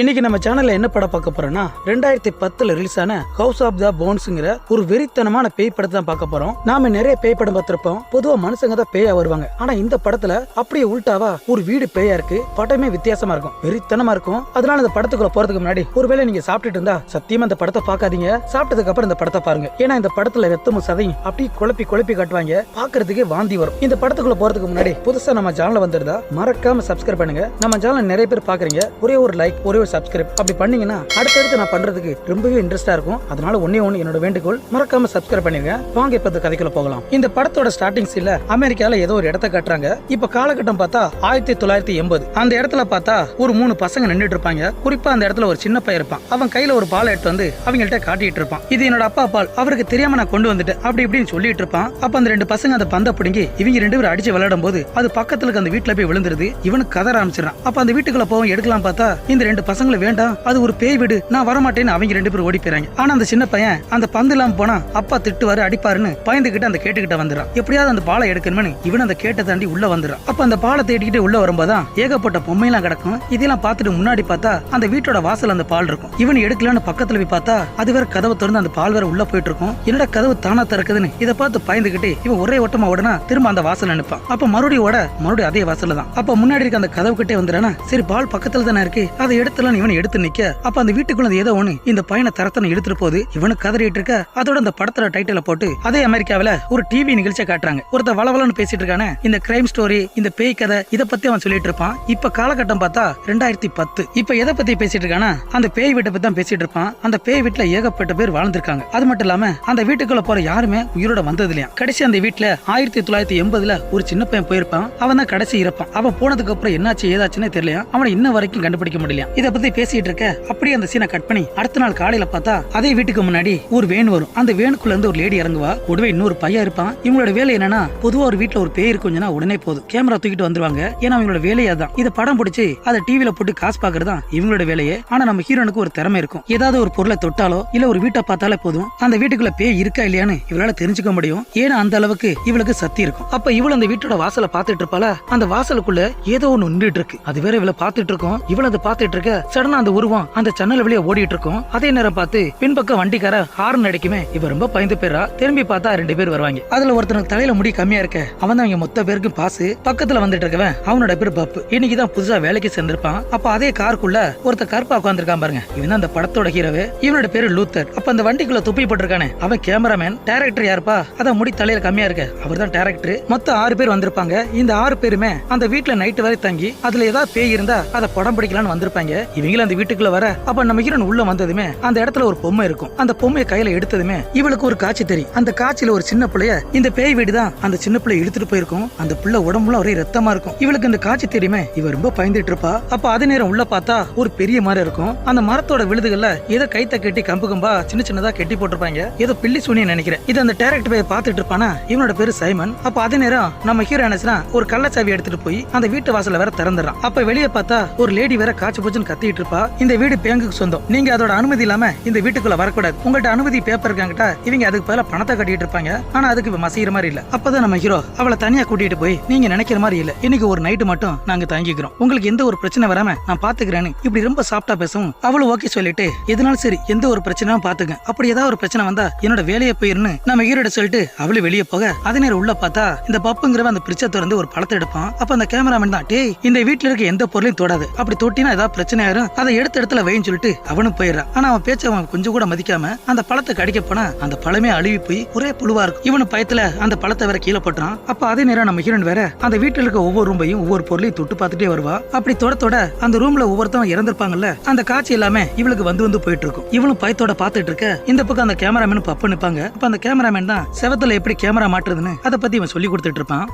இன்னைக்கு நம்ம சேனல்ல என்ன படம் பார்க்க போறோம்னா 2010 ரிலீஸ் ஆன ஹவுஸ் ஆஃப் த போன்ஸ்ங்கிற ஒரு வெறித்தனமான பேய் படத்தை தான் பார்க்க போறோம். நாம நிறைய பேய் படம் பார்த்திருப்போம். பொதுவா மனுஷங்க தான் பேயா வருவாங்க. ஆனா இந்த படத்துல அப்படியே உள்டாவா ஒரு வீடு பேயா இருக்கு. படமே வித்தியாசமா இருக்கும், வெறித்தனமா இருக்கும். அதனால இந்த படத்துக்குள்ள போறதுக்கு முன்னாடி ஒருவேளை நீங்க சாப்பிட்டுட்டு இருந்தா சத்தியமா இந்த படத்தை பார்க்காதீங்க. சாப்பிட்டதுக்கு அப்புறம் இந்த படத்தை பாருங்க. ஏன்னா இந்த படத்துல ரத்தமும் சதையும் அப்படியே குழப்பி குழப்பி காட்டுவாங்க. பாக்குறதுக்கே வாந்தி வரும். இந்த படத்துக்குள்ள போறதுக்கு முன்னாடி புதுசா நம்ம சேனல்ல வந்திருந்தா மறக்காம சப்ஸ்கிரைப் பண்ணுங்க. நம்ம சேனல் நிறைய பேர் பாக்குறீங்க. ஒரே ஒரு லைக், ஒரே சப்ஸ்கிரைப் அப்படி பண்ணீங்கன்னா அடுத்தடுத்து நான் பண்றதுக்கு ரொம்பவே இன்ட்ரெஸ்டா இருக்கும். அதனால ஒண்ணே ஒண்ணு என்னோட வேண்டுகோள், மறக்காம சப்ஸ்கிரைப் பண்ணிருங்க. வாங்க இப்ப கதைக்குள்ள போகலாம். இந்த படத்தோட ஸ்டார்டிங் சீன்ல அமெரிக்கால ஏதோ ஒரு இடத்தை காட்டுறாங்க. இப்ப காலகட்டம் பார்த்தா 1980. அந்த இடத்துல பார்த்தா ஒரு 3 பசங்க நின்றுட்டு இருப்பாங்க. குறிப்பா அந்த இடத்துல ஒரு சின்ன பையன் இருப்பான். அவன் கையில ஒரு பால் எடுத்து வந்து அவங்கள்ட்ட காட்டிட்டு இருப்பான். இது என்னோட அப்பா பால், அவருக்கு தெரியாம நான் கொண்டு வந்துட்டேன் அப்படி இப்படின்னு சொல்லிட்டு இருப்பான். அப்ப அந்த 2 பசங்க அந்த பந்தை பிடிங்கி இவங்க 2 பேரும் அடிச்சு விளையாடும் போது அது பக்கத்துல இருக்க அந்த வீட்டுல போய் விழுந்துருது. இவனுக்கு கதற ஆரம்பிச்சிடறான். அப்ப அந்த வீட்டுக்குள்ள போவோம் எடுக்கலாம் பார்த்தா இந்த 2 பசங்களை வேண்டாம், அது ஒரு பேய் வீடு, நான் வரமாட்டேன்னு அவங்க 2 பேரும் ஓடி போயிறாங்க. ஆனா அந்த சின்ன பையன் அந்த பந்து இல்லாம போனா அப்பா திட்டுவாரு அடிப்பாருன்னு பயந்துகிட்டு அந்த கேட்டுக்கிட்ட வந்துடுறான். எப்படியாவது அந்த பாலை எடுக்கணும்னு இவன் அந்த கேட்டை தாண்டி உள்ள வந்துடுறான். அப்ப அந்த பாலை தேடிக்கிட்டு உள்ள வரும்போதான் ஏகப்பட்ட பொம்மையெல்லாம் கிடக்கும். இதெல்லாம் பார்த்துட்டு முன்னாடி பார்த்தா அந்த வீட்டோட வாசல் அந்த பால் இருக்கும். இவன் எடுக்கலான்னு பக்கத்துல போய் பார்த்தா அது வேற கதவை திறந்து அந்த பால் வேற உள்ள போயிட்டு இருக்கும். என்னடா கதவு தானா திறக்குதுன்னு இதை பார்த்து பயந்துகிட்டு இவன் ஒரே ஓட்டமா உடனே திரும்ப அந்த வாசல் அனுப்பான். அப்ப மறுபடியும் அதே வாசல்ல தான். அப்ப முன்னாடி இருக்க அந்த கதவு கிட்டே வந்துறானா, சரி பால் பக்கத்துல தானே இருக்கு, அதை எடுத்துலாம் இவன் எடுத்து நிக்க. அப்ப அந்த வீட்டுக்குள்ள ஏதோ ஒண்ணு இந்த பையனை தரத்தனை எடுத்துட்டு போகுது. இவனு கதறிட்டு இருக்க. அதோட அந்த படத்துல டைட்டில போட்டு அதே அமெரிக்காவில ஒரு டிவி நிகழ்ச்சியை காட்டுறாங்க. ஒருத்த வளவலன்னு பேசிட்டு இருக்கானே, இந்த கிரைம் ஸ்டோரி, இந்த பேய் கதை இதை பத்தி அவன் சொல்லிட்டு இருப்பான். இப்ப காலகட்டம் பார்த்தா 2010. இப்ப எதை பத்தி பேசிட்டு இருக்கானா, அந்த பேய் வீட்டை பத்தி தான் பேசிட்டு இருப்பான். அந்த பேய் வீட்டுல ஏகப்பட்ட பேர் வாழ்ந்திருக்காங்க. அது மட்டும் இல்லாம அந்த வீட்டுக்குள்ள போற யாருமே உயிரோட வந்தது இல்லையா. கடைசி அந்த வீட்டுல 1980 ஒரு சின்ன பையன் போயிருப்பான். அவன் தான் கடைசி இருப்பான். அவன் போனதுக்கு அப்புறம் என்னாச்சு ஏதாச்சுன்னு தெரியலையா. அவனை இன்ன வரைக்கும் கண்டுபிடிக்க முடியல. இதை பத்தி பேசிட்டு இருக்க அப்படியே அந்த சீனை கட் பண்ணி அடுத்த நாள் காலையில பார்த்தா அதே வீட்டுக்கு முன்னாடி ஒரு வேன் வரும். அந்த வேனுக்குள்ள இருந்து ஒரு லேடி இறங்குவா. கூடவே இன்னொரு பையன் இருப்பான். இவங்களோட வேலை என்னன்னா, பொதுவா ஒரு வீட்டுல ஒரு பேய் இருக்கும்னா உடனே போதும் கேமரா தூக்கிட்டு வந்துருவாங்க. ஏன்னா அவங்களோட வேலையா தான் இதை படம் பிடிச்சி அதை டிவில போட்டு காசு பாக்குறதா இவங்களோட வேலையே. ஆனா நம்ம ஹீரோனுக்கு ஒரு திறமை இருக்கும். ஏதாவது ஒரு பொருளை தொட்டாலோ இல்ல ஒரு வீட்டை பார்த்தாலே போதும் அந்த வீட்டுக்குள்ள பேய் இருக்கா இல்லையான்னு இவளால தெரிஞ்சுக்க முடியும். ஏன்னா அந்த அளவுக்கு இவளுக்கு சக்தி இருக்கும். அப்ப இவள் அந்த வீட்டோட வாசலை பார்த்துட்டு இருப்பால, அந்த வாசலுக்குள்ள ஏதோ ஒண்ணு நின்றுட்டு இருக்கு. அது வேற இவளை பார்த்துட்டு இருக்கும். இவளை அதை பார்த்துட்டு இருக்க சடனா அந்த உருவம் அந்த ஜன்னல் வழியா ஓடிட்டு இருக்கும். அதே நேரம் பார்த்து பின்பக்கம் வண்டிக்கார ஹார்ன் அடிக்குமே. இவ ரொம்ப பயந்து போயிரா. திரும்பி பார்த்தா 2 பேர் வருவாங்க. அதுல ஒருத்தனுக்கு தலையில முடி கம்மியா இருக்க. அவன் தான் இங்க மொத்த பேருக்கும் பாசு. பக்கத்துல வந்துட்டு இருக்கவன் அவனோட பேர் பப்பு. இன்னைக்குதான் புதுசா வேலைக்கு சேர்ந்திருப்பான். அப்ப அதே காருக்குள்ள ஒருத்த கருப்பா உட்காந்துருக்கான் பாருங்க. இவன் அந்த படத்தோட ஹீரோவே. இவனோட பேரு லூத்தர். அப்ப அந்த வண்டிக்குள்ள துப்பி போட்டிருக்கானே அவன் கேமராமேன். டைரக்டர் யாருப்பா? அதான் முடி தலையில கம்மியா இருக்க, அவர் தான் டைரக்டர். மொத்தம் 6 பேர் வந்திருப்பாங்க. இந்த 6 பேருமே அந்த வீட்டுல நைட்டு வரை தங்கி அதுல ஏதாவது பேய் இருந்தா அதை படம் பிடிக்கலான்னு வந்திருப்பாங்க. இவங்களும் அந்த வீட்டுக்குள்ள வர அப்ப நம்ம ஹீரோன் உள்ள வந்ததுமே அந்த இடத்துல ஒரு பொம்மை இருக்கும். அந்த பொம்மையை கையில எடுத்ததுமே இவளுக்கு ஒரு காட்சி தெரியும். அந்த காட்சியில ஒரு சின்ன பிள்ளைய இந்த பேய் வீடு தான் அந்த சின்ன பிள்ளை எடுத்துட்டு போயிருக்கும். அந்த பிள்ளை உடம்புல ஒரே ரத்தமா இருக்கும். இவளுக்கு இந்த காட்சி தெரியுமே. இவ ரொம்ப பயந்துட்டு இருப்பா. அப்ப அதே நேரம் உள்ள பார்த்தா ஒரு பெரிய மரம் இருக்கும். அந்த மரத்தோட விழுதுகள்ல ஏதோ கைத்த கட்டி கம்பு கம்பா சின்ன சின்னதா கட்டி போட்டிருப்பாங்க. ஏதோ பில்லி சூனியம் நினைக்கிறேன். இது அந்த டைரக்டர் போய் பார்த்துட்டு இருப்பானா. இவனோட பேரு சைமன். அப்ப அதே நேரம் நம்ம ஹீரோ நினைச்சா ஒரு கள்ளச்சாவி எடுத்துட்டு போய் அந்த வீட்டு வாசல வேற திறந்துறான். அப்ப வெளியே பார்த்தா ஒரு லேடி வேற காய்ச்சி போச்சுன்னு கத்திட்டு இருப்பா. இந்த வீடு பேங்குக்கு சொந்தம், நீங்க அதோட அனுமதி இல்லாம இந்த வீட்டுக்குள்ள வரக்கூடாது. உங்கள்ட்ட அனுமதி பேப்பர் இருக்காங்கட்டா. இவங்க அதுக்கு பதிலா பணத்தை கட்டிட்டு இருப்பாங்க. ஆனா அதுக்கு மசையிற மாதிரி இல்ல. அப்பதான் நம்ம ஹீரோ அவளை தனியா கூட்டிட்டு போய், நீங்க நினைக்கிற மாதிரி இல்ல, இன்னைக்கு ஒரு நைட்டு மட்டும் நாங்க தங்கிக்கிறோம், உங்களுக்கு எந்த ஒரு பிரச்சனை வராம நான் பாத்துக்கிறேன்னு இப்படி ரொம்ப சாஃப்டா பேசும். அவளும் ஓகே சொல்லிட்டு எதனாலும் சரி எந்த ஒரு பிரச்சனையும் பாத்துங்க, அப்படி ஏதாவது ஒரு பிரச்சனை வந்தா என்னோட வேலையை போயிருன்னு நம்ம ஹீரோட சொல்லிட்டு அவளு வெளியே போக அதே நேரம் உள்ள பார்த்தா இந்த பப்புங்கிறவன் அந்த பிரிச்சை திறந்து ஒரு பழத்தை எடுப்பான். அப்ப அந்த கேமராமேன் தான், டேய் இந்த வீட்டுல இருக்க எந்த பொருளையும் தொடாது, அப்படி தொட்டினா ஏதாவது பிரச்சனை ஆயிரும், அதை எடுத்த இடத்துல வைன்னு சொல்லிட்டு அவனும் போயிடுறான். ஆனா அவன் பேச்ச அவன் கொஞ்சம் கூட மதிக்காம அந்த பழத்தை கடிக்க போனா அந்த பழமே அழுவி போய் ஒரே புழுவா இருக்கும். இவனு பயத்துல அந்த பழத்தை வேற கீழே போட்டுறான். அப்ப அதே நேரம் நம்ம ஹீரோன் வேற அந்த வீட்டுல இருக்க ஒவ்வொரு ரூம்பையும் ஒவ்வொரு பொருளையும் தொட்டு பார்த்துட்டே வருவா. அப்படி தொட அந்த ரூம்ல ஒவ்வொருத்தவங்க இறந்திருப்பாங்கல்ல, அந்த காட்சி எல்லாமே இவளுக்கு வந்து போயிட்டு இருக்கும். இவனும் பயத்தோட பாத்துட்டு இருக்க. இந்த பக்கம் அந்த கேமராமேன் பப்பு நிப்பாங்க. அப்ப அந்த கேமராமேன் தான் செவத்துல எப்படி கேமரா மாட்டுறதுன்னு அதை பத்தி இவன் சொல்லி கொடுத்துட்டு இருப்பான்.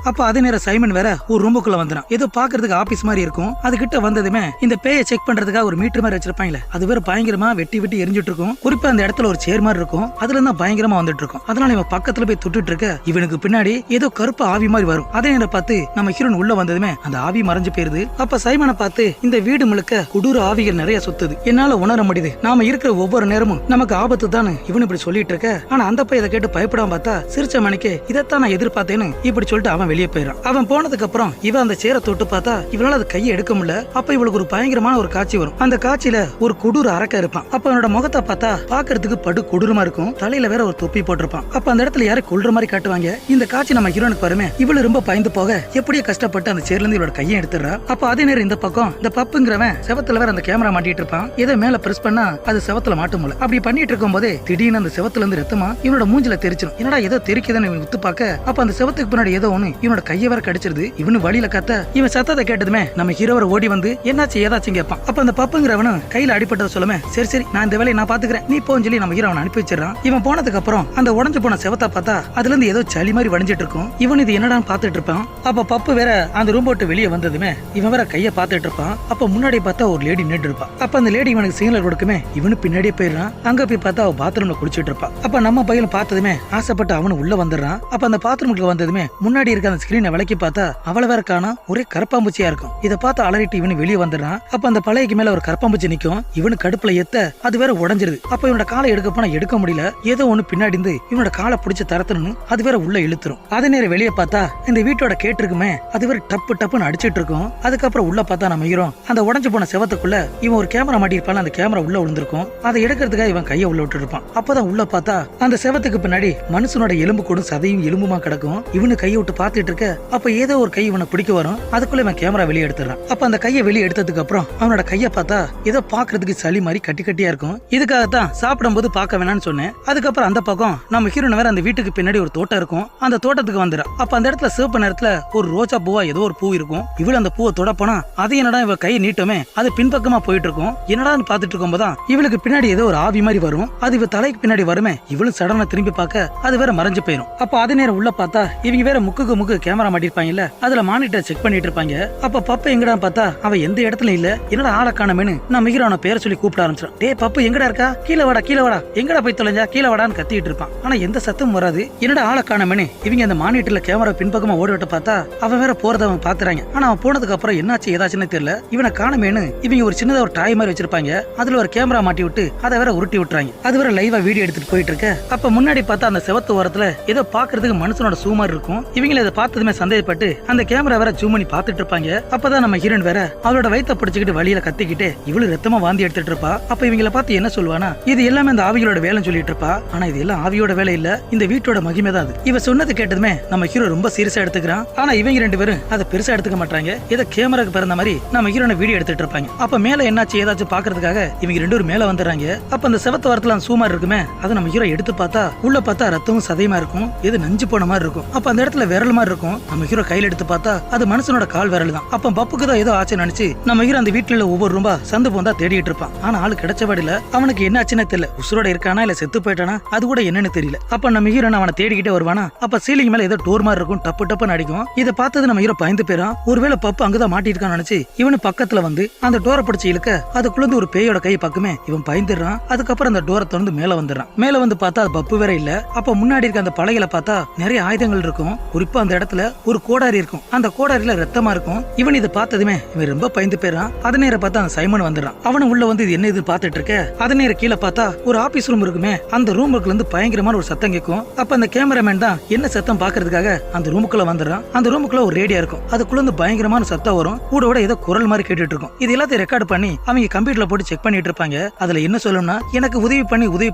அப்ப அதே நேரம் சைமன் வேற ஒரு ரூமுக்குள்ள வந்துறான். ஏதோ பாக்குறதுக்கு ஆபீஸ் மாதிரி இருக்கும். அது கிட்ட வந்ததுமே இந்த பேயை செக் பண்றதுக்காக ஒரு மீட்டர் மாதிரி வச்சிருப்பாங்களே, அது வேற பயங்கரமா வெட்டி எரிஞ்சிட்டு இருக்கும். குறிப்பா அந்த இடத்துல ஒரு சேர் மாதிரி இருக்கும். அதுல இருந்தா பயங்கரமா வந்துட்டு இருக்கும். அதனால இவன் பக்கத்துல போய் தொட்டுட்டு இருக்க. இவனுக்கு பின்னாடி ஏதோ கருப்பு ஆவி மாதிரி வரும். அதே நேரம் பார்த்து நம்ம ஹீரோன் உள்ள வந்ததுமே அந்த ஆவி மறைஞ்சு போயிருது. அப்ப சைமனை பார்த்து, இந்த வீடு முழுக்க கொடூர ஆவிகள் நிறைய சுத்துது, என்னால உணர முடியுது, நாம இருக்கிற ஒவ்வொரு நேரமும் நமக்கு ஆபத்து தான் இவனு இப்படி சொல்லிட்டு இருக்க. ஆனா அந்த பையன் இதை கேட்டு பயப்படாம பார்த்தா சிரிச்ச மணிக்கு இதைத்தான் நான் எதிர்பார்த்தேன்னு இப்படி சொல்லிட்டு அவன் வெளியே போயிடான். அவன் போனதுக்கு அப்புறம் இவன் அந்த சேரை தொட்டு பார்த்தா இவனால அது கையை எடுக்க முடியல. அப்ப இவளுக்கு ஒரு பயங்கரமான ஒரு காட்சி காட்சி வரும். அந்த காட்சியில ஒரு கொடூர அரக்க இருப்பான். அப்ப அவனோட முகத்தை பார்த்தா பாக்குறதுக்கு படு கொடூரமா இருக்கும். தலையில வேற ஒரு தொப்பி போட்டிருப்பான். அப்ப அந்த இடத்துல யாரை கொல்ற மாதிரி காட்டுவாங்க. இந்த காட்சி நம்ம ஹீரோனுக்கு வருமே, இவளு ரொம்ப பயந்து போக எப்படியே கஷ்டப்பட்டு அந்த சேர்ல இருந்து இவளோட கையை எடுத்துறா. அப்ப அதே நேரம் இந்த பக்கம் இந்த பப்புங்கிறவன் செவத்துல வேற அந்த கேமரா மாட்டிட்டு இருப்பான். ஏதோ மேல பிரஸ் பண்ணா அது செவத்துல மாட்டும் போல. அப்படி பண்ணிட்டு இருக்கும் போதே திடீர்னு அந்த செவத்துல இருந்து ரத்தமா இவனோட மூஞ்சில தெரிச்சிடும். என்னடா ஏதோ தெரிக்குதுன்னு இவன் உத்து பார்க்க, அப்ப அந்த செவத்துக்கு பின்னாடி ஏதோ ஒண்ணு இவனோட கையை வேற கடிச்சிருது. இவனு வழியில கத்த, இவன் சத்தத்தை கேட்டதுமே நம்ம ஹீரோவரை ஓடி வந்து என்னாச்சு ஏதாச்சும் கேட்பான். அப்ப அந்த பப்புங்கிறவனு கையில அடிப்பட்டதை சொல்லுமே, சரி சரி நான் இந்த வேலையை நான் பாத்துக்கிறேன், நீ போன்னு சொல்லி நம்ம ஹீரோ அவனை அனுப்பி வச்சிடறான். இவன் போனதுக்கு அப்புறம் அந்த உடஞ்சு போன செவத்தை பார்த்தா அதுல இருந்து ஏதோ சளி மாதிரி வடிஞ்சிட்டு இருக்கும். இவன் இது என்னடான்னு பாத்துட்டு இருப்பான். அப்ப பப்பு வேற அந்த ரூம் போட்டு வெளியே வந்ததுமே இவன் வேற கைய பாத்துட்டு இருப்பான். அப்ப முன்னாடி பார்த்தா ஒரு லேடி நின்று இருப்பான். அப்ப அந்த லேடி இவனுக்கு சிக்னல் கொடுக்குமே, இவனு பின்னாடியே போயிடுறான். அங்க போய் பார்த்தா அவ பாத்ரூம்ல குளிச்சிட்டு இருப்பான். அப்ப நம்ம பையன் பார்த்ததுமே ஆசைப்பட்டு அவனு உள்ள வந்துடுறான். அப்ப அந்த பாத்ரூமுக்கு வந்ததுமே முன்னாடி இருக்க அந்த ஸ்கிரீனை விளக்கி பார்த்தா அவளை வேற காணோம், ஒரே கரப்பாம்பூச்சியா இருக்கும். இதை பார்த்து அலறிட்டு இவனு வெளியே வந்துடுறான். அப்ப அந்த பழையக்கு மேல ஒரு கரப்பாம்பூச்சி நிக்கும். இவனு கடுப்புல ஏத்த அது வேற உடஞ்சிருது. அப்ப இவனோட காலை எடுக்க போனா எடுக்க முடியல. ஏதோ ஒண்ணு பின்னாடி இருந்து இவனோட காலை பிடிச்சு தரத்தணும்னு அது வேற உள்ள இழுத்துரும். அதே நேரம் வெளியே பார்த்தா இந்த வீட்டோட கேட்டு இருக்குமே, அது வேற டப்பு டப்புன்னு அடிச்சிட்டு இருக்கும். அதுக்கப்புறம் உள்ள பார்த்தா நம்ம ஹீரோ அந்த உடஞ்சு போன செவத்துக்குள்ள இவன் ஒரு கேமரா மாட்டிருப்பான். அந்த கேமரா உள்ள விழுந்திருக்கும். அதை எடுக்கிறதுக்காக இவன் கையை உள்ள விட்டு இருப்பான். அப்பதான் உள்ள பார்த்தா அந்த செவத்துக்கு பின்னாடி மனுஷனோட எலும்பு கூடும் சதையும் எலும்புமா கிடக்கும். இவனு கையை விட்டு பார்த்துட்டு இருக்க, அப்ப ஏதோ ஒரு கை இவனை பிடிக்க வரும். அதுக்குள்ள இவன் கேமரா வெளியே எடுத்துறான். அப்ப அந்த கையை வெளியே எடுத்ததுக்கு அப்புறம் அவனோட கையை பார்த்தா ஏதோ பாக்குறதுக்கு சளி மாதிரி கட்டி கட்டியா இருக்கும். இதுக்காகத்தான் சாப்பிடும் போது பார்க்க வேணாம்னு சொன்னேன். அதுக்கப்புறம் அந்த பக்கம் நம்ம ஹீரோன் வேற அந்த வீட்டுக்கு பின்னாடி ஒரு தோட்டம் இருக்கும். அந்த தோட்டத்துக்கு வந்துடும். அப்ப அந்த இடத்துல சிவப்பு நேரத்துல ஒரு ரோஜா பூவா ஏதோ ஒரு பூ இருக்கும். இவள அந்த பூவை தொட போனா அது என்னடா இவ கையை நீட்டமே, அது பின்பக்கமா போயிட்டு இருக்கும். என்னடான்னு பாத்துட்டு இருக்கும் போதான் இவளுக்கு பின்னாடி ஏதோ ஒரு ஆவி மாதிரி வரும். அது இவ தலைக்கு பின்னாடி வருமே, இவளும் சடனா திரும்பி பார்க்க அது வேற மறைஞ்சு போயிடும். அப்ப அதே நேரம் உள்ள பார்த்தா இவங்க வேற முக்கு கேமரா மாட்டிருப்பாங்கல்ல, அதுல மானிட்டர் செக் பண்ணிட்டு இருப்பாங்க. அப்ப பப்பு எங்கடா பார்த்தா அவ எந்த இடத்துல இல்ல. என்னடா ஆளை காணமேனு நம்ம ஹீரோன பேரை சொல்லி கூப்பிட ஆரம்பிச்சான். டே பப்பு எங்கடா இருக்கா, கீழே வாடா கீழே வாடா, எங்கடா போய் தொலைஞ்சா, கீழே வாடான்னு கத்திட்டு இருப்பான். ஆனா எந்த சத்தமும் வராது. என்னடா ஆளை காணமேனு இவங்க அந்த மானிட்டர்ல கேமரா பின்பக்கமா ஓடி விட்டு பார்த்தா அவன் வேற போறத அவன் பாத்துறாங்க. ஆனா அவன் போனதுக்கு அப்புறம் என்னாச்சு ஏதாச்சுன்னு தெரியல. இவனை காணமேனு இவங்க ஒரு சின்னதா ஒரு டாய் மாதிரி வச்சிருப்பாங்க. அதுல ஒரு கேமரா மாட்டி விட்டு அதை வேற உருட்டி விட்டுறாங்க. அது வேற லைவா வீடியோ எடுத்துட்டு போயிட்டு இருக்க. அப்ப முன்னாடி பார்த்தா அந்த செவத்து ஓரத்துல ஏதோ பாக்குறதுக்கு மனுஷனோட ஷூ மாதிரி இருக்கும். இவங்களை இதை பார்த்ததுமே சந்தேகப்பட்டு அந்த கேமரா வேற ஜூம் பண்ணி பாத்துட்டு இருப்பாங்க. அப்பதான் நம்ம ஹீரோன் வேற அவளோட வயித்தை பிடிச்சிக்கிட்டு வழியில கத்திக்கிட்டு இவளு ரத்தமா வாந்தி எடுத்துட்டு இருப்பா. அப்ப இவங்களை பார்த்து என்ன சொல்லுவானா, இது எல்லாமே அந்த ஆவியோட வேலைன்னு சொல்லிட்டு இருப்பா. ஆனா இது எல்லாம் ஆவியோட வேலை இல்ல, இந்த வீட்டோட மகிமை தான் அது. இவ சொன்னது கேட்டதுமே நம்ம ஹீரோ ரொம்ப சீரியஸா எடுத்துக்கிறான். ஆனா இவங்க ரெண்டு பேரும் அதை பெருசா எடுத்துக்க மாட்டாங்க. ஏதோ கேமராக்கு பிறந்த மாதிரி நம்ம ஹீரோனை வீடியோ எடுத்துட்டு இருப்பாங்க. அப்ப மேல என்னாச்சு ஏதாச்சும் பாக்குறதுக்காக இவங்க ரெண்டு பேரும் மேல வந்துடுறாங்க. அப்ப அந்த செவத்து வாரத்துல அந்த சூமார் இருக்குமே, அதை நம்ம ஹீரோ எடுத்து பார்த்தா உள்ள பார்த்தா ரத்தமும் சதையுமா இருக்கும். எது நஞ்சு போன மாதிரி இருக்கும். அப்ப அந்த இடத்துல விரல் மாதிரி இருக்கும். நம்ம ஹீரோ கையில எடுத்து பார்த்தா அது மனுஷனோட கால் விரல் தான். அப்ப பப்புக்கு தான் ஏதோ ஆச்சு நினைச்சு நம்ம ஹீரோ அந்த வீட்டுல ஒவ்வொரு ரூபா சந்து போந்தா தேடிட்டு இருப்பான். ஆனா ஆளு கிடைச்சபடியில அவனுக்கு என்ன ஆச்சுன்னு தெரியல. உசுரோட இருக்கானா இல்ல செத்து போயிட்டானா அது கூட என்னன்னு தெரியல. அப்ப நம்ம ஹீரோ அவனை தேடிக்கிட்டே வருவானா. அப்ப சீலிங் மேல ஏதோ டோர் மாதிரி இருக்கும், டப்பு டப்புன்னு அடிக்கும். இதை பார்த்தது நம்ம ஹீரோ பயந்து போயிடும். ஒருவேளை பப்பு அங்கதான் மாட்டிருக்கான்னு நினைச்சு இவனு பக்கத்துல வந்து அந்த டோரை பிடிச்சி இழுக்க அதுக்குள்ள ஒரு பேயோட கை பக்கமே இவன் பயந்துடுறான். அதுக்கப்புறம் அந்த டோரை திறந்து மேல வந்துடுறான். மேல வந்து பார்த்தா அது பப்பு வேற இல்ல. அப்ப முன்னாடி இருக்க அந்த பலகையில பார்த்தா நிறைய ஆயுதங்கள் இருக்கும். குறிப்பா அந்த இடத்துல ஒரு கோடாரி இருக்கும். அந்த கோடாரியில ரத்தமா இருக்கும். இவன் இதை பார்த்ததுமே இவன் ரொம்ப பயந்து போயிடான். அதே நேரம் பார்த்தா அந்த சைமன் வந்துடுறான். அவனும் உள்ள வந்து இது என்ன இது பார்த்துட்டு இருக்க. அதே நேரம் கீழே பார்த்தா ஒரு ஆபீஸ் ரூம் இருக்குமே, அந்த ரூமுக்குள்ள இருந்து பயங்கரமான ஒரு சத்தம் கேட்கும். அப்ப அந்த கேமராமேன் தான் என்ன சத்தம் பாக்குறதுக்காக அந்த ரூமுக்குள்ள வந்துடுறான். அந்த ரூமுக்குள்ள ஒரு ரேடியோ இருக்கும். அதுக்குள்ள இருந்து பயங்கரமான சத்தம் வரும். கூட ஏதோ குரல் மாதிரி கேட்டுட்டு இருக்கும். இது எல்லாத்தையும் ரெக்கார்ட் பண்ணி அவங்க கம்ப்யூட்டர்ல போட்டு செக் பண்ணிட்டு இருப்பாங்க. அதுல என்ன சொல்லணும்னா, எனக்கு உதவி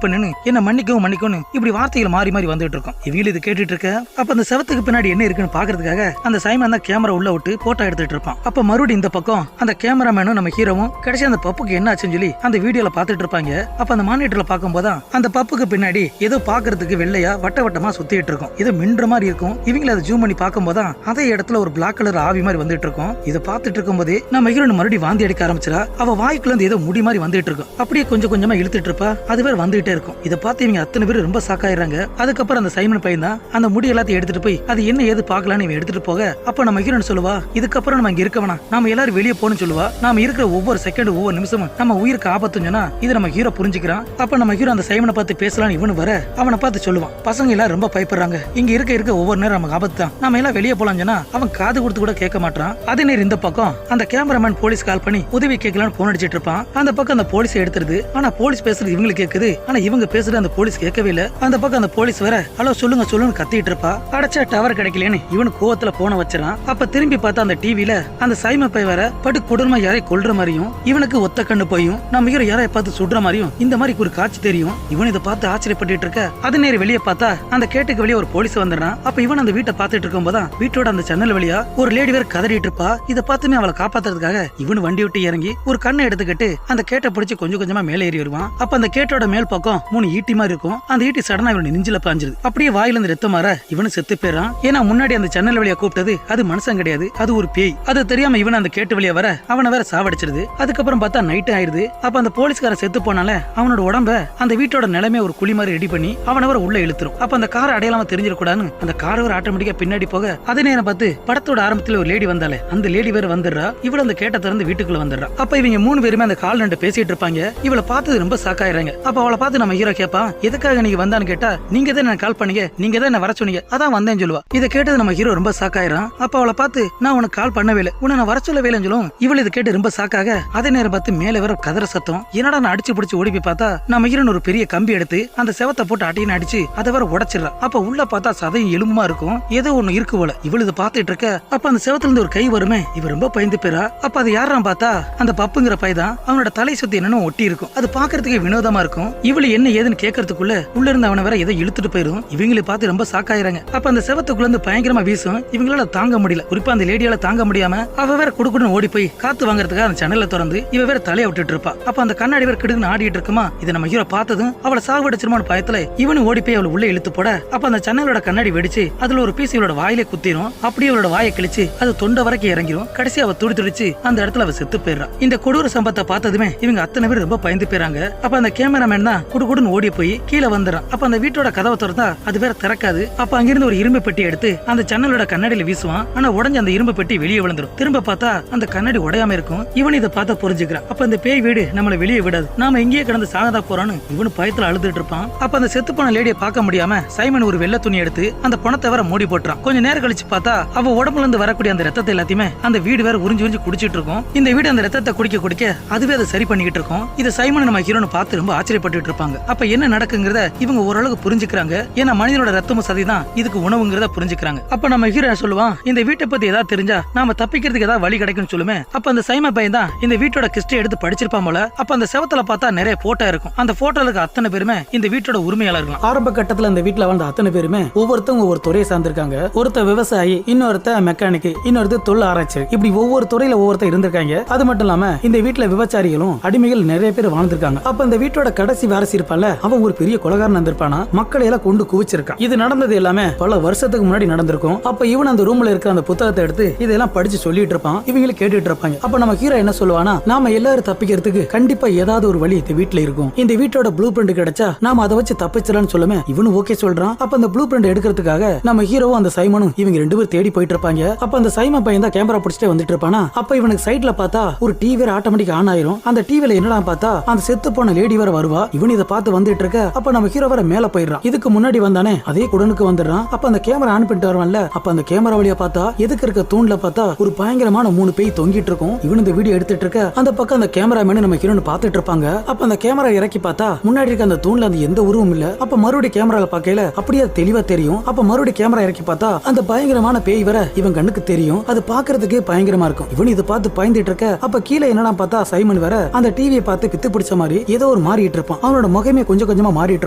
பண்ணுன்னு என்ன மன்னிக்கவும் இப்படி வார்த்தைகள் மாறி மாறி வந்துட்டு இருக்கும். இவங்க இது கேட்டுட்டு இருக்க. அப்ப அந்த செவத்துக்கு பின்னாடி என்ன இருக்குன்னு பாக்குறதுக்காக அந்த சைமன் தான் கேமரா உள்ள விட்டு போட்டோ எடுத்துட்டு இருப்பான். அப்ப மறுபடியும் இந்த பக்கம் அந்த கேமராமேனும் நம்ம ஹீரோவும் கடைசி அந்த பப்புக்கு என்ன ஆச்சுன்னு சொல்லி அந்த வீடியோல பாத்துட்டு இருப்பாங்க. அப்ப அந்த மானிட்டர்ல பாக்கும்போது அந்த பப்புக்கு பின்னாடி ஏதோ பாக்குறதுக்கு வெள்ளையா வட்ட வட்டமா சுத்திட்டு இருக்கும். ஏதோ மின்ற மாதிரி இருக்கும். இவங்களை அதை ஜூம் பண்ணி பாக்கும்போது அதே இடத்துல ஒரு பிளாக் கலர் ஆவி மாதிரி வந்துட்டு இருக்கும். இதை பார்த்துட்டு இருக்கும் போது நம்ம ஹீரோன் மறுபடியும் வாந்தி அடிக்க ஆரம்பிச்சா. அவ வாய்க்குள்ள இருந்து ஏதோ முடி மாதிரி வந்துட்டு இருக்கும். அப்படியே கொஞ்சம் கொஞ்சமா இழுத்துட்டு இருப்பா. அது வேற வந்துட்டே இருக்கும். இதை பார்த்து இவங்க அத்தனை பேர் ரொம்ப சாக்காயிராங்க. அதுக்கப்புறம் அந்த சைமன் பையன் தான் அந்த முடி எல்லாத்தையும் எடுத்துட்டு போய் அது என்ன ஏது பாக்கலான்னு இவன் எடுத்துட்டு போக, அப்ப நம்ம ஹீரோன் சொல்லுவா, இதுக்கப்புறம் நம்ம இங்க இருக்க வேணாம், நாம எல்லாரும் வெளியே போகணும்னு சொல்லுவா. நாம இருக்கிற ஒவ்வொரு செகண்ட் ஒவ்வொரு நிமிஷமும் நம்ம உயிருக்கு ஆபத்துன்னு சொன்னா இது நம்ம ஹீரோ புரிஞ்சுக்கிறான். அப்ப நம்ம ஹீரோ அந்த சைமனை பார்த்து பேசலான்னு இவனு வர அவனை பார்த்து சொல்லுவான், பசங்க எல்லாம் ரொம்ப பயப்படுறாங்க, இங்க இருக்க ஒவ்வொரு நேரம் நமக்கு ஆபத்து தான், நம்ம எல்லாம் வெளியே போலாம் சொன்னா அவன் காது கொடுத்து கூட கேட்க மாட்டான். அதே நேரம் இந்த பக்கம் அந்த கேமராமேன் போலீஸ் கால் பண்ணி உதவி கேட்கலான்னு போன் அடிச்சிட்டு இருப்பான். அந்த பக்கம் அந்த போலீஸ் எடுத்துருது. ஆனா போலீஸ் பேசுறது இவங்களுக்கு கேக்குது. ஆனா இவங்க பேசுறது அந்த போலீஸ் கேட்கவே இல்ல. அந்த பக்கம் அந்த போலீஸ் வேற ஹலோ சொல்லுங்க கத்திட்டு இருப்பா. அடைச்சா டவர் கிடைக்கலன்னு இவனு கோவத்துல போன வச்சிடான். அப்ப திரும்பி பார்த்தா அந்த டிவில அந்த சைமன் பை வேற படு கொடூரமா யாரை கொல்ற மாதிரி மாதிரியும் இவனுக்கு ஒத்த கண்ணு போயும் நம்ம ஹீரோ யாரைய பார்த்து சுடுற மாதிரியும் இந்த மாதிரி ஒரு காட்சி தெரியும். இவன் இதை பார்த்து ஆச்சரியப்பட்டு இருக்க அது நேரம் வெளியே பார்த்தா அந்த கேட்டுக்கு வெளியே ஒரு போலீஸ் வந்துடுறான். அப்ப இவன் அந்த வீட்டை பார்த்துட்டு இருக்கும் போதான் வீட்டோட அந்த ஜன்னல் வழியா ஒரு லேடி வேற கதறிட்டு இருப்பா. இதை பார்த்துமே அவளை காப்பாத்துறதுக்காக இவனு வண்டி விட்டு இறங்கி ஒரு கண்ணை எடுத்துக்கிட்டு அந்த கேட்டை பிடிச்சி கொஞ்சம் கொஞ்சமா மேலே ஏறி வருவான். அப்ப அந்த கேட்டோட மேல் பக்கம் 3 ஈட்டி மாதிரி இருக்கும். அந்த ஈட்டி சடனா இவன் நெஞ்சில பாஞ்சிருது. அப்படியே வாயில இருந்து ரத்தம் மாற இவனு செத்து போயிறான். ஏன்னா முன்னாடி அந்த ஜன்னல் வழியா கூப்பிட்டது அது மனுஷன் கிடையாது, அது ஒரு பேய். அது தெரியாம இவன் அந்த கேட்டு வழியா வர அவனை வேற சாவடிச்சிருது. அதுக்கப்புறம் பார்த்தா நைட் ஆயிருது. அப்ப அந்த போலீஸ்கார செத்து போனால அவனோட உடம்ப அந்த வீட்டோட நிலைமை ஒரு குழி மாதிரி ரெடி பண்ணி அவனை வர உள்ள இழுத்துரும். அப்ப அந்த காரை அடையாளமா தெரிஞ்சிடக்கூடாதுன்னு அந்த கார் வேற ஆட்டோமேட்டிக்கா பின்னாடி போக அதே நேரம் பார்த்து படத்தோட ஆரம்பத்துல ஒரு லேடி வந்தாலே அந்த லேடி வேற வந்துடுறா. இவள அந்த கேட்ட திறந்து வீட்டுக்குள்ள வந்துடுறா. அப்ப இவங்க 3 பேருமே அந்த கால் நண்டு பேசிட்டு இருப்பாங்க. இவளை பார்த்து ரொம்ப சாக்காயிராங்க. அப்ப அவளை பார்த்து நம்ம ஹீரோ கேட்பான், எதுக்காக நீங்க வந்தான்னு கேட்டா நீங்க தான் என்ன கால் பண்ணீங்க, நீங்க தான் என்ன வர சொன்னீங்க, அதான் வந்தேன்னு சொல்லுவா. இதை கேட்டது நம்ம ஹீரோ ரொம்ப சாக்காயிரான். அப்ப அவளை பார்த்து நான் உனக்கு கால் பண்ணவே இல்லை, உன்னை நான் வர சொல்லவே இல்லைன்னு சொல்லுவோம். இவள் இதை கேட்டு ரொம்ப சாக்காக அதே நேரம் பார்த்து மேல வேற கதற சத்தம். என்னடா நான் அடிச்சு பிடிச்சு ஓடி போய் பார்த்தா நம்ம ஹீரோன் ஒரு பெரிய கம்பி எடுத்து அந்த செவத்தை போட்டு அடின்னு அடிச்சு அதை வேற உடைச்சிடறா. அப்ப உள்ள பார்த்தா சதையும் எலும்புமா இருக்கும், ஏதோ ஒண்ணு இருக்கு போல. இவள் இதை பார்த்துட்டு இருக்க அப்ப அந்த செவத்துல இருந்து ஒரு கை வருமே, இவ ரொம்ப பயந்து போறா. அப்ப அது யாரான்னு பார்த்தா அந்த பப்புங்கிற பையதான். அவனோட தலை சுத்தி என்னன்னு ஒட்டி இருக்கும். அது பாக்குறதுக்கு வினோதமா இருக்கும். இவளு என்ன ஏதுன்னு கேட்கறதுக்குள்ள உள்ள இருந்து அவனை வேற ஏதோ இழுத்துட்டு போயிரும். இவங்களை பார்த்து ரொம்ப சாக்காயிராங்க. அப்ப அந்த செவத்துக்குள்ள இருந்து பயங்கரமா வீசும். இவங்களால தாங்க முடியல. குறிப்பா அந்த லேடியால தாங்க முடியாம அவ வேற குடுக்குன்னு ஓடி போய் காத்து வாங்குறதுக்காக அந்த ஜன்னலை திறந்து இவ வேற தலையை விட்டுட்டு இருப்பா. அப்ப அந்த கண்ணாடி வேற கிடுன்னு ஆடிட்டு இருக்குமா. இதை நம்ம ஹீரோ பார்த்ததும் அவளை சாகுபடிச்சிருமான பயத்துல இவனு ஓடி போய் அவளை உள்ள இழுத்து போட அப்ப அந்த ஜன்னலோட கண்ணாடி வெடிச்சு அதுல ஒரு பீஸ் இவளோட வாயிலே குத்திரும். அப்படியே அவளோட வாயை கிழிச்சு அது தொண்டை வரைக்கும் இறங்கிரும். கடைசி அவ துடிச்சு அந்த இடத்துல அவ செத்து போயிடுறா. இந்த கொடூர சம்பவத்தை பார்த்ததுமே இவங்க அத்தனை பேர் ரொம்ப பயந்து போயிறாங்க. அப்ப அந்த கேமராமேன் தான் குடுகுடுன்னு ஓடி போய் கீழே வந்துடுறான். அப்ப அந்த வீட்டோட கதவை திறந்தா அது வேற திறக்காது. அப்ப அங்கிருந்து ஒரு இரும்பு பெட்டி எடுத்து அந்த ஜன்னலோட கண்ணாடியில வீசுவான். ஆனா உடஞ்ச அந்த இரும்பு பெட்டி வெளியே விழுந்துரும். திரும்ப பார்த்தா அந்த கண்ணாடி உடையாம இருக்கும். இவன் இதை பார்த்த புரிஞ்சுக்கிறான். அப்ப அந்த பேய் வீடு நம்மளை வெளியே விடாது, நாம இங்கேயே கிடந்து சாகதா போறான்னு இவனு பயத்துல அழுதுட்டு இருப்பான். அப்ப அந்த செத்து போன லேடியை பார்க்க முடியாம சைமன் ஒரு வெள்ளை துணி எடுத்து அந்த பணத்தை வேற மூடி போட்டுறான். கொஞ்சம் நேரம் கழிச்சு பார்த்தா அவ உடம்புல இருந்து வரக்கூடிய அந்த ரத்தத்தை எல்லாத்தையுமே அந்த வீடு வேற உறிஞ்சு குடிச்சிட்டு இருக்கும். இந்த வீடு அந்த ரத்தத்தை குடிக்க அதுவே அதை சரி பண்ணிக்கிட்டு இருக்கும். இதை சைமன் நம்ம ஹீரோனை பார்த்து ரொம்ப ஆச்சரியப்பட்டு இருப்பாங்க. அப்ப என்ன நடக்குங்கிறத இவங்க ஓரளவுக்கு புரிஞ்சுக்கிறாங்க. ஏன்னா மனிதனோட ரத்தமும் சதிதான் இதுக்கு உணவுங்கிறத புரிஞ்சுக்கிறாங்க. அப்ப நம்ம ஹீரோ சொல்லுவான், இந்த வீட்டை பத்தி ஏதாவது தெரிஞ்சா நாம தப்பிக்கிறதுக்கு ஏதாவது வழி கிடைக்கும்னு சொல்லுமே. அப்ப அந்த சைமன் பையன் தான் இந்த வீட்டோட கிறிஸ்டி எடுத்து படிச்சிருப்பான் போல. அப்ப அந்த செவத்துல பார்த்தா நிறைய போட்டோ இருக்கும். அந்த போட்டோல இருக்க அத்தனை பேருமே இந்த வீட்டோட உரிமையாளர்கள். ஆரம்ப கட்டத்துல இந்த வீட்டுல வந்த அத்தனை பேருமே ஒவ்வொருத்தவங்க ஒவ்வொரு துறையை சார்ந்திருக்காங்க. ஒருத்தர் விவசாயி, இன்னொருத்த மெக்கானிக், இன்னொருத்தர் தொழில் ஆராய்ச்சி. இப்படி ஒவ்வொரு துறையில ஒவ்வொருத்தர் இருந்திருக்காங்க. அது மட்டும் இல்லாம இந்த வீட்டுல விபச்சாரிகளும் அடிமைகள் நிறைய பேர் வாழ்ந்திருக்காங்க. அப்ப இந்த வீட்டோட கடைசி வாரிசு இருப்பால, அவன் ஒரு பெரிய கொலைகாரன் இருந்திருப்பானா, மக்களை எல்லாம் கொண்டு குவிச்சிருக்கான். இது நடந்தது எல்லாமே பல வருஷத்துக்கு முன்னாடி நடந்திருக்கும். அப்ப இவன் அந்த ரூம்ல இருக்கிற அந்த புத்தகத்தை எடுத்து இதெல்லாம் படிச்சு சொல்லிட்டு இருப்பான். இவங்களும் கேட்டுட்டு இருப்பாங்க. அப்ப நம்ம ஹீரோ என்ன சொல்லுவானா, நாம எல்லாரும் தப்பிக்கிறதுக்கு கண்டிப்பா ஏதாவது ஒரு வழி இந்த வீட்டுல இருக்கும். இந்த வீட்டோட ப்ளூ பிரிண்ட் கிடைச்சா நாம அதை வச்சு தப்பிச்சிடலாம்னு சொல்லுமே. இவனு ஓகே சொல்றான். அப்ப அந்த ப்ளூ பிரிண்ட் எடுக்கிறதுக்காக நம்ம ஹீரோவும் அந்த சைமனும் இவங்க 2 பேரும் தேடி போயிட்டு இருப்பாங்க. அப்ப அந்த சைமன் பையன் தான் கேமரா பிடிச்சிட்டே வந்துட்டு இருப்பானா. அப்ப இவனுக்கு சைட்ல பார்த்தா ஒரு டிவி ஆட்டோமேட்டிக் ஆன் ஆயிரும். அந்த டிவில என்னடா பார்த்தா அந்த செத்து போன லேடி வர வருவா. இவன் இதை பார்த்து வந்துட்டு இருக்க அப்ப நம்ம ஹீரோ வர மேல போயிடுறான். இதுக்கு முன்னாடி வந்தானே அதே குடனுக்கு வந்துடுறான். அப்ப அந்த கேமரா ஆன் பண்ணிட்டு வருவான்ல. அப்ப அந்த கேமரா வழியா பார்த்தா எதுக்கு இருக்க தூண்ல பார்த்தா ஒரு பயங்கரமான 3 பேய் தொங்கிட்டு இருக்கும். இவன் இந்த வீடியோ எடுத்துட்டு இருக்க அந்த பக்கம் அந்த கேமராமேன் நம்ம ஹீரோனை பார்த்துட்டு இருப்பாங்க. அப்ப அந்த கேமரா இறக்கி பார்த்தா முன்னாடி இருக்க அந்த தூண்ல அந்த எந்த உருவம் இல்ல. அப்ப மறுபடியும் கேமரால பார்க்கல அப்படியே தெளிவா தெரியும். அப்ப மறுபடியும் கேமரா இறக்கி பார்த்தா அந்த பயங்கரமான பேய் வர இவன் கண்ணுக்கு தெரியும். அது பாக்குறதுக்கே பயங்கரமா இருக்கும். இவன் இதை பார்த்து பயந்துட்டு இருக்க அப்ப கீழே என்னடா பார்த்தா சைமன் வர அந்த டிவியை பார்த்து பித்து பிடிச்ச மாதிரி ஏதோ ஒரு மாறிட்டு இருப்பான். அவனோட முகமே கொஞ்சம் கொஞ்சமா மாறிட்டு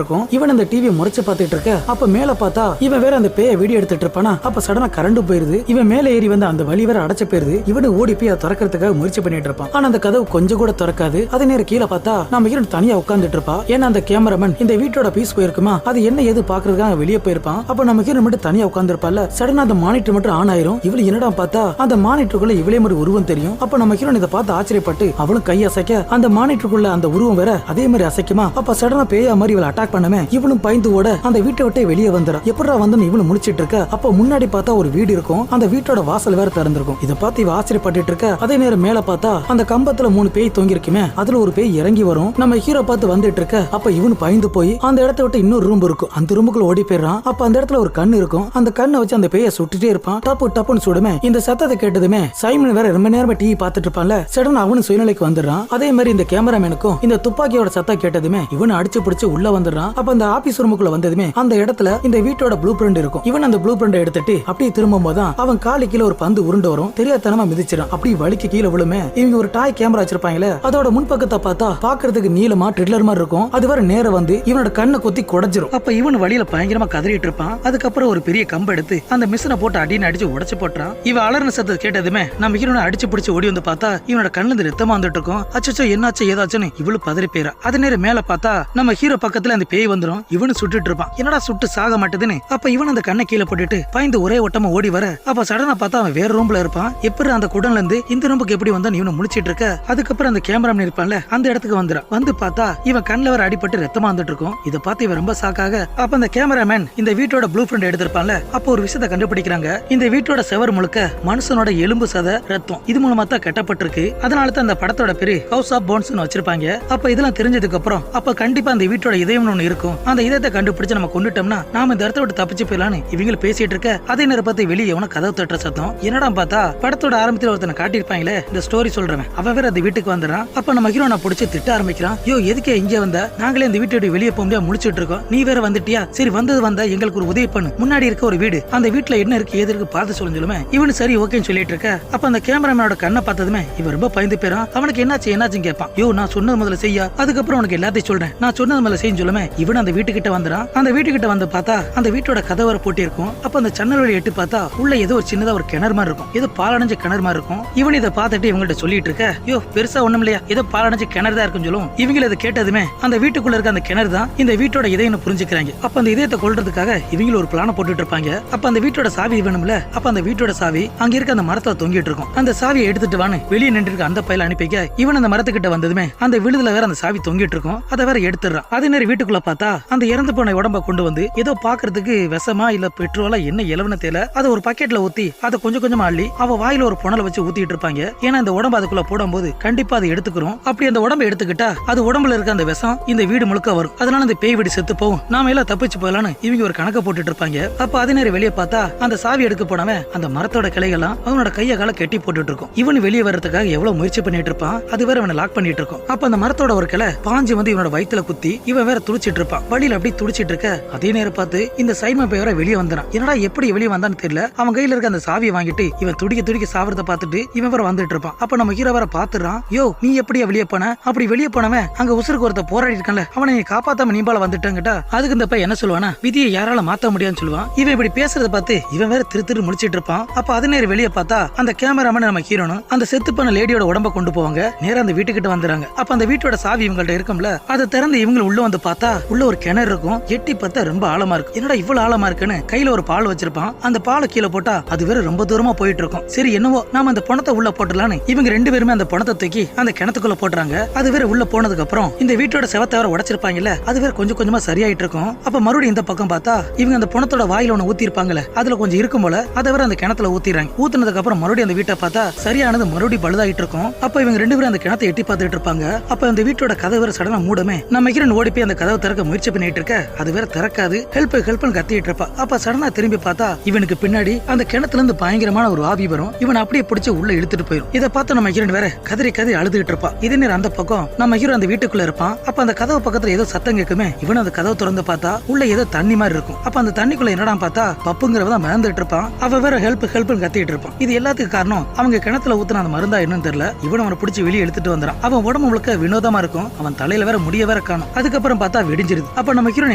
இருக்கும். இவன் அந்த டிவியை முறைச்சு பார்த்துட்டு இருக்க அப்ப மேல பார்த்தா இவன் வேற அந்த பேயை வீடியோ எடுத்துட்டு இருப்பானா. அப்ப சடனா கரண்ட் போயிருது. இவன் மேல ஏறி வந்து அந்த வழி வேற அடைச்ச போயிருது. இவனு ஓடி போய் அதை திறக்கிறதுக்காக முயற்சி பண்ணிட்டு இருப்பான். ஆனா அந்த கதவு கொஞ்சம் கூட திறக்காது. அதே நேரம் கீழே பார்த்தா நம்ம ஹீரோ தனியா உட்கார்ந்துட்டு இருப்பா. ஏன்னா அந்த கேமராமேன் இந்த வீட்டோட பீஸ் போயிருக்குமா, அது என்ன ஏது பாக்குறதுக்காக வெளியே போயிருப்பான். அப்ப நம்ம ஹீரோ மட்டும் தனியா உட்கார்ந்து இருப்பால. சடனா அந்த மானிட்டர் மட்டும் ஆன் ஆயிரும். இவளு என்னடா பார்த்தா அந்த மானிட்டருக்குள்ள இவளே மாதிரி உருவம் தெரியும். அப்ப நம்ம ஹீரோ இதை பார்த்து ஆச்சரியப்பட்டு அவளும் கை அசைக்க அந்த மானிட்டருக்குள்ள அந்த உருவம் வேற அதே மாதிரி அசைக்குமா. அப்ப சடனா பேயா மாதிரி இவளை அட்டாக் பண்ணவே இவளும் பயந்து ஓட அந்த வீட்டை விட்டே வெளியே வந்துடும். எப்படா வந்து இவனு முடிச்சிட்டு இருக்க அப்ப முன்னாடி பார்த்தா ஒரு வீடு இருக்கும். அந்த வீட்டோட வாசல் வேற திறந்திருக்கும். இதை பார்த்து இவ ஆச்சரியப்பட்டு இருக்க அதே நேரம் மேல பார்த்தா அந்த கம்பத்துல 3 பேய் தொங்கி இருக்குமே, அதுல ஒரு பேய் இறங்கி வரும். நம்ம ஹீரோ பார்த்து வந்துட்டு இருக்க அப்ப இவனு பயந்து போய் அந்த இடத்தை விட்டு இன்னொரு ரூம் இருக்கும். அந்த ரூமுக்குள்ள ஓடி போயிடுறான். அப்ப அந்த இடத்துல ஒரு கண்ணு இருக்கும். அந்த கண்ணை வச்சு அந்த பேயை சுட்டுட்டே இருப்பான். டப்பு டப்புன்னு சுடுமே. இந்த சத்தத்தை கேட்டதுமே சைமன் வேற ரொம்ப நேரமா டிவி பார்த்துட்டு இருப்பான்ல. சடன் அவனு சுயநிலைக்கு வந்துடுறான். அதே மாதிரி இந்த கேமராமேனுக்கும் இந்த துப்பாக்கியோட சத்தம் கேட்டதுமே இவனு அடிச்சு பிடிச்சு உள்ள வந்துடுறான். அப்ப அந்த ஆபீஸ் ரூமுக்குள்ள வந்ததுமே அந்த இடத்துல இந்த வீட்டோட ப்ளூ பிரிண்ட் இருக்கும். இவன் அந்த ப்ளூ பிரிண்ட் எடுத்துட்டு அப்படியே திரும்பும் போதுதான் அவன் காலு கீழே ஒரு பந்து உருண்டு வரும். தெரியாதனமா மிதிச்சிடான். அப்படி வலிக்கு கீழே விழுமே. இவங்க இவங்க ஒரு டாய் கேமரா வச்சிருப்பாங்களே அதோட முன்பக்கத்தை பார்த்தா பாக்குறதுக்கு நீளமா ட்ரில்லர் மாதிரி இருக்கும். அது வர நேரம் வந்து இவனோட கண்ணை கொத்தி குடைஞ்சிரும். அப்ப இவன் வழியில பயங்கரமா கதறிட்டு இருப்பான். அதுக்கப்புறம் ஒரு பெரிய கம்பு எடுத்து அந்த மிஷினை போட்டு அடின்னு அடிச்சு உடைச்சு போட்டான். இவன் அலர்ன சத்தத்தை கேட்டதுமே நம்ம ஹீரோனை அடிச்சு பிடிச்சு ஓடி வந்து பார்த்தா இவனோட கண்ணுல இருந்து ரத்தமா வந்துட்டு இருக்கும். அச்சோ என்னாச்சு ஏதாச்சுன்னு இவளு பதறி போயிரா. அது நேரம் மேல பார்த்தா நம்ம ஹீரோ பக்கத்துல அந்த பேய் வந்துரும். இவனு சுட்டுட்டு இருப்பான். என்னடா சுட்டு சாக மாட்டேதுன்னு அப்ப இவன் அந்த கண்ணை கீழே போட்டுட்டு பயந்து ஒரே ஓட்டமா ஓடி வர அப்ப சடனா பார்த்தா அவன் வேற ரூம்ல இருப்பான். எப்படி அந்த குடன்ல இருந்து இந்த ரூமுக்கு எப்படி வந்தா இவனை முடிச்சிட்டு இருக்க. அதுக்கப்புறம் அந்த கேமராமேன் இருப்பான்ல அந்த இடத்துக்கு வந்துடும். வந்து பார்த்தா இவன் கண்ணுல வர அடிபட்டு ரத்தமா வந்துட்டு இருக்கும். இதை பார்த்து இவன் ரொம்ப சாக்காக அப்ப அந்த கேமராமேன் இந்த வீட்டோட ப்ளூ பிரிண்ட் எடுத்திருப்பான்ல அப்போ ஒரு விஷயத்தை கண்டுபிடிக்கிறாங்க. இந்த வீட்டோட செவர் முழுக்க மனுஷனோட எலும்பு சத ரத்தம் இது மூலமா தான் கட்டப்பட்டிருக்கு. அதனால தான் அந்த படத்தோட பேரு ஹவுஸ் ஆஃப் போன்ஸ் வச்சிருப்பாங்க. அப்ப இதெல்லாம் தெரிஞ்சதுக்கு அப்புறம் அப்ப கண்டிப்பா அந்த வீட்டோட இதயம் ஒண்ணு இருக்கும். அந்த இதயத்தை கண்டுபிடிச்சு நம்ம கொண்டுட்டோம்னா நாம இந்த இடத்த விட்டு தப்பிச்சு போயிடலான்னு இவங்க பேசிட்டு இருக்க. அதே நேரம் பார்த்து வெளியே எவனோ கதவு தட்டுற சத்தம். என்னடா பார்த்தா படத்தோட ஆரம்பத்தில் ஒருத்தனை காட்டியிருப்பாங்களே இந்த ஸ்டோரி சொல்றவன் அவன் வேற அந்த வீட்டுக்கு வந்துறான். அப்ப நம்ம ஹீரோனை பிடிச்சி திட்ட ஆரம்பிக்கிறான். யோ எதுக்கே இங்க வந்த, நாங்களே இந்த வீட்டோட வெளியே போக முடியாது முடிச்சிட்டு இருக்கோம், நீ வேற வந்துட்டியா, சரி வந்தது வந்தா எங்களுக்கு ஒரு உதவி பண்ணு, முன்னாடி இருக்க ஒரு வீடு அந்த வீட்டுல என்ன இருக்கு ஏது இருக்கு பார்த்து சொல்லுமே. இவனு சரி ஓகேன்னு சொல்லிட்டு இருக்க. அப்ப அந்த கேமராமேனோட கண்ணை பார்த்ததுமே இவன் ரொம்ப பயந்து போயிறான். அவனுக்கு என்னாச்சுன்னு கேட்பான். யோ நான் சொன்னது முதல்ல செய்யா, அதுக்கப்புறம் உனக்கு எல்லாத்தையும் சொல்றேன், நான் சொன்னது முதல்ல செய்யும் சொல்லுமே. இவன் அந்த வீட்டுக்கிட்ட வந்துறான். அந்த வீட்டுக்கிட்ட வந்து பார்த்தா அந்த வீட்டோட கதவரை போட்டி இருக்கும். அப்ப அந்த ஜன்னல் வழி எட்டு பார்த்தா உள்ள ஏதோ ஒரு சின்னதா ஒரு கிணறு மாதிரி இருக்கும், ஏதோ பாலடைஞ்ச கிணறு மாதிரி இருக்கும். இவன் இதை பார்த்துட்டு இவங்கள்ட்ட சொல்லிட்டு இருக்க. யோ பெருசா ஒண்ணும் இல்லையா, ஏதோ பாலடைஞ்ச கிணறு தான் இருக்குன்னு சொல்லும். இவங்க இதை கேட்டதுமே அந்த வீட்டுக்குள்ள இருக்க அந்த கிணறு தான் இந்த வீட்டோட இதயம் புரிஞ்சுக்கிறாங்க. அப்ப அந்த இதயத்தை கொல்றதுக்காக இவங்க ஒரு பிளான போட்டுட்டு இருப்பாங்க. அப்ப அந்த வீட்டோட சாவி வேணும்ல, அப்ப அந்த வீட்டோட சாவி அங்க இருக்க அந்த மரத்துல தொங்கிட்டு இருக்கும். அந்த சாவியை எடுத்துட்டு வான்னு வெளியே நின்று இருக்க அந்த பையில அனுப்பிக்க இவன் அந்த மரத்துக்கிட்ட வந்ததுமே அந்த விழுதுல வேற அந்த சாவி தொங்கிட்டு இருக்கும். அதை வேற எடுத்துறான். அதே நேரம் வீட்டுக்குள்ள பார்த்தா அந்த இறந்து போன உடம்ப கொண்டு வந்து ஏதோ பாக்குறதுக்கு விஷமா இல்ல பெட்ரோலா என்ன இலவன தேல அதை ஒரு பக்கெட்ல ஊத்தி அதை கொஞ்சம் கொஞ்சமா அள்ளி அவ வாயில ஒரு புனலை வச்சு ஊத்திட்டு இருப்பாங்க. ஏன்னா இந்த உடம்பு அதுக்குள்ள போடும்போது கண்டிப்பா அதை எடுத்துக்கிறோம். அப்படி அந்த உடம்பை எடுத்துக்கிட்டா அது உடம்புல இருக்க அந்த விஷம் இந்த வீடு முழுக்க வரும். அதனால அந்த பேய் வீடு செத்து போகும், நாம எல்லாம் தப்பிச்சு போயிடலான்னு இவங்க ஒரு கணக்க போட்டுட்டு இருப்பாங்க. அப்ப அதே நேரம் வெளியே பார்த்தா அந்த சாவி எடுக்க போனவன் அந்த மரத்தோட கிளைகள்லாம் அவனோட கைய கால கெட்டி போட்டுட்டு இருக்கும். இவன் வெளியே வர்றதுக்காக எவ்வளவு முயற்சி பண்ணிட்டு இருப்பான். அது வேற அவனை லாக் பண்ணிட்டு இருக்கும். அப்ப அந்த மரத்தோட ஒரு கிளை பாஞ்சு வந்து இவனோட வயித்துல குத்தி இவன் வேற துடிச்சிட்டு இருப்பான். வழியில அப்படி துடிச்சிட்டு இருக்க அதே நேரம் பார்த்து இந்த சைமன் பேய் வேற வெளியே வந்துறான். என்னடா எப்படி வெளியே வந்தான்னு தெரியல. அவன் கையில இருக்க அந்த சாவியை வாங்கிட்டு இவன் துடிக்க சாவறத பார்த்துட்டு இவன் வேற வந்துட்டு இருப்பான். அப்ப நம்ம ஹீரோ வேற பாத்துறான். யோ நீ எப்படியா வெளியே போன, அப்படி வெளியே போனவன் அங்க உசுருக்கு ஒருத்த போராடி இருக்கான்ல அவனை நீ காப்பாத்தாம நீம்பால வந்துட்டாங்கட்டா. அதுக்கு இந்த பையன் என்ன சொல்லுவானா, விதியை யாரால மாத்த முடியாதுன்னு சொல்லுவான். இவன் இப்படி பேசுறத பார்த்து இவன் வேற திரு முடிச்சிட்டு இருப்பான். அப்ப அது நேரம் வெளியே பார்த்தா அந்த கேமராமேன் நம்ம ஹீரோனும் அந்த செத்து பண்ண லேடியோட உடம்ப கொண்டு போவாங்க. நேரா அந்த வீட்டுக்கிட்ட வந்துறாங்க. அப்ப அந்த வீட்டோட சாவி இவங்கள்ட்ட இருக்கும்ல, அதை திறந்து இவங்க உள்ள வந்து பார்த்தா உள்ள ஒரு கிணறு இருக்கும். எட்டி பார்த்தா ரொம்ப ஆழமா இருக்கு. என்னடா இவ்வளவு ஆழமா இருக்குன்னு கையில ஒரு பால் வச்சிருப்பான். அந்த பாலை கீழே போட்டா அது வேற ரொம்ப தூரமா போயிட்டு இருக்கும். சரி என்னவோ நாம அந்த பணத்தை உள்ள போட்டுலான்னு இவங்க ரெண்டு பேருமே அந்த பணத்தை தூக்கி அந்த கிணத்துக்குள்ள போடுறாங்க. அது வேற உள்ள போனதுக்கு அப்புறம் இந்த வீட்டோட செவத்தை வேற உடைச்சிருப்பாங்கல்ல, அது வேற கொஞ்சம் கொஞ்சமா சரியாயிட்டு இருக்கும். அப்ப மறுபடியும் இந்த பக்கம் பார்த்தா இவங்க அந்த பணத்தோட வாயில ஒண்ணு ஊத்தி இருப்பாங்கல்ல, அதுல கொஞ்சம் இருக்கும் போல அதை வேற அந்த கிணத்துல ஊத்திடுறாங்க. ஊத்துனதுக்கு அப்புறம் மறுபடியும் அந்த வீட்டை பார்த்தா சரியானது மறுபடியும் பழுதாயிட்டு இருக்கும். அப்ப இவங்க ரெண்டு பேரும் அந்த கிணத்தை எட்டி பார்த்துட்டு இருப்பாங்க. அப்ப அந்த வீட்டோட கதவு வேற சடனா மூடமே. நம்ம ஹீரோன் ஓடி போய் அந்த கதவை திறக்க முயற்சி பண்ணிட்டு இருக்க, அது வேற திறக்காது. ஹெல்ப்னு கத்திட்டு இருப்பா. அப்ப சடனா திரும்பி பார்த்தா இவனுக்கு பின்னாடி அந்த கிணத்துல இருந்து பயங்கரமான ஒரு ஆவி வரும். இவன் அப்படியே பிடிச்சு உள்ள இழுத்துட்டு போயிடும். இதை பார்த்து நம்ம ஹீரோன் வேற கதறி அழுதுகிட்டு இருப்பா. இதே நேரம் அந்த பக்கம் நம்ம ஹீரோ அந்த வீட்டுக்குள்ள இருப்பான். அப்ப அந்த கதவு பக்கத்துல ஏதோ சத்தம் கேட்குமே. இவன் அந்த கதவை திறந்து பார்த்தா உள்ள ஏதோ தண்ணி மாதிரி இருக்கும். அப்ப அந்த தண்ணிக்குள்ள என்னடா பார்த்தா பப்புங்கிறவதான் மிதந்துட்டு இருப்பான். அவ வேற ஹெல்ப்னு கத்திட்டு இருப்பான். இது எல்லாத்துக்கும் காரணம் அவங்க கிணத்துல ஊத்துன அந்த மருந்தா என்னன்னு தெரியல. இவன் அவனை பிடிச்சி வெளியே எடுத்துட்டு வந்துறான். அவன் உடம்பு முழுக்க வினோதமா இருக்கும். அவன் தலையில வேற முடிய வேற காணும். அதுக்கப்புறம் பார்த்தா வெடிஞ்சிருது. அப்ப நம்ம ஹீரோன்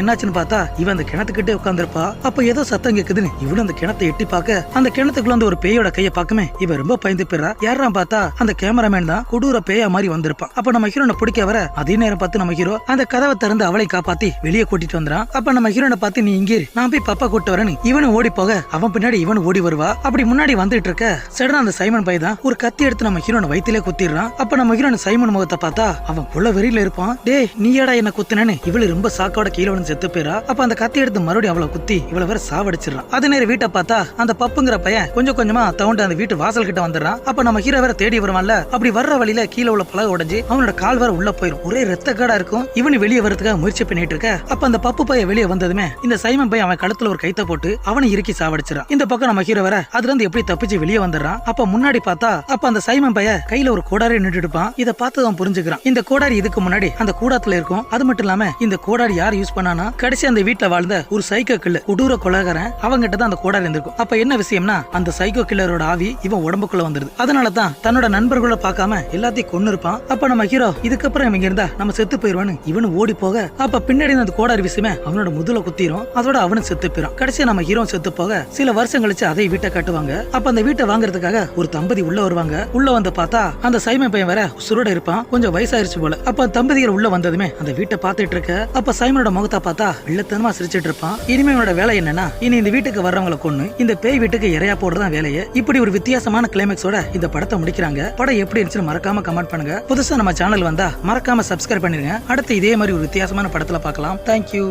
என்னாச்சுன்னு பார்த்தா இவன் அந்த கிணத்துக்கிட்டே உட்காந்துருப்பா. அப்ப ஏதோ சத்தம் கேக்குதுன்னு இவன் அந்த கிணத்தை எட்டி பார்க்க அந்த கிணத்துக்குள்ள வந்து ஒரு பேயோட கையை பார்க்குமே. இவன் ரொம்ப பயந்து போயிடா. யாரா பார்த்தா அந்த கேமராமேன் தான் கொடூர பேயா மாதிரி வந்திருப்பான். அப்ப நம்ம ஹீரோனை பிடிக்க வர அதே நேரம் பார்த்து நம்ம ஹீரோ அந்த கதவை திறந்து அவளை காப்பாத்தி வெளியே கூட்டிட்டு வந்துறான். அப்ப நம்ம ஹீரோனை பார்த்து நீ இங்கே நான் போய் பாப்பா கூட்டு வரேன்னு இவனு ஓடி போக அவன் பின்னாடி இவனு ஓடி வருவா. அப்படி முன்னாடி வந்துட்டு இருக்க சடனா அந்த சைமன் பை தான் ஒரு கத்தி எடுத்து நம்ம ஹீரோனை வயித்திலே குத்திடுறான். அப்ப நம்ம ஹீரோன் சைமன் முகத்தை பார்த்தா அவன் புள்ள வெறியில இருப்பான். டே நீயாடா என்ன குத்துனேன்னு இவளு ரொம்ப சாக்கோட கீழே வந்து செத்து போயிரா. அப்ப அந்த கத்தி எடுத்து மறுபடியும் அவளை குத்தி இவளை வேற சாவடிச்சிடறான். அதே நேரம் வீட்டை பார்த்தா அந்த பப்புங்கிற பையன் கொஞ்சம் கொஞ்சமா தவுண்டு அந்த வீட்டு வாசல் கிட்ட வந்துடுறான். அப்ப நம்ம ஹீரோ வேற தேடி வருவான்ல, அப்படி வர்ற வழியில கீழே உள்ள பலகை உடைஞ்சு அவனோட கால் வேற உள்ள போயிடும். ஒரே ரத்த காடா இருக்கும். இவனு வெளியே வரதுக்காக முயற்சி பண்ணிட்டு இருக்க. அப்ப அந்த பப்பு பையன் வெளியே வந்ததுமே இந்த சைமன் பையன் அவன் கழுத்துல ஒரு கைத்த போட்டு அவனை இறுக்கி சாவடிச்சிடான். இந்த பக்கம் நம்ம ஹீரோ வேற அதுல இருந்து எப்படி தப்பிச்சு வெளியே வந்துடுறான். அப்ப முன்னாடி பார்த்தா அப்ப அந்த சைமன் பையன் கையில ஒரு கோடாரி நின்றுட்டு இருப்பான். இதை பார்த்து அவன் புரிஞ்சுக்கிறான். இந்த கோடாரி இதுக்கு முன்னாடி அந்த கூடாத்துல இருக்கும். அது மட்டும் இல்லாம இந்த கோடாரி யார் யூஸ் பண்ணானா கடைசி அந்த வீட்டுல வாழ்ந்த ஒரு சைக்கோ கில்லர் கொடூர கொலைகாரன் அவங்கிட்ட தான் அந்த கோடாரி இருந்திருக்கும். அப்ப என்ன விஷயம்னா அந்த சைக்கோ கில்லரோட ஆவி இவன் உடம்புக்குள்ள வந்துருது. அதனாலதான் தன்னோட நண்பர்களை பார்க்காம எல்லாத்தையும் கொன்னு இருப்பான். அப்ப நம்ம ஹீரோ இதுக்கப்புறம் இவங்க இருந்தா நம்ம செத்து போயிருவான்னு இவனு ஓடி போக, அப்ப பின்னாடி அந்த கோடாரி விஷயமே அவனோட முதல குத்திரும். அதோட அவனும் செத்து போயிடும். கடைசியா நம்ம ஹீரோ செத்து போக சில வருஷம் கழிச்சு அதே வீட்டை கட்டுவாங்க. அப்ப அந்த வீட்டை வாங்குறதுக்காக ஒரு தம்பதி உள்ள வருவாங்க. உள்ள வந்து பார்த்தா அந்த சைமன் பையன் வேற சுருட இருப்பான். கொஞ்சம் வயசாயிருச்சு போல. அப்ப தம்பதிகள் உள்ள வந்ததுமே அந்த வீட்டை பார்த்துட்டு இருக்க, அப்ப சைமனோட முகத்தை பார்த்தா வில்லத்தனமா சிரிச்சிட்டு இருப்பான். இனிமே இவனோட வேலை என்னன்னா, இனி இந்த வீட்டுக்கு வர்றவங்களை கொன்னு இந்த பேய் வீட்டுக்கு இரையா போடுறதான் வேலையை. இப்படி ஒரு வித்தியாசமான கிளைமேக்ஸோட இந்த படத்தை முடிக்கிறாங்க. படம் எப்படி இருந்துச்சுன்னு மறக்காம கமெண்ட் பண்ணுங்க. புதுசா நம்ம சேனல் வந்தா மறக்காம சப்ஸ்கிரைப் பண்ணிருங்க. அடுத்து இதே மாதிரி ஒரு வித்தியாசமான படத்துல பார்க்கலாம். தேங்க்யூ.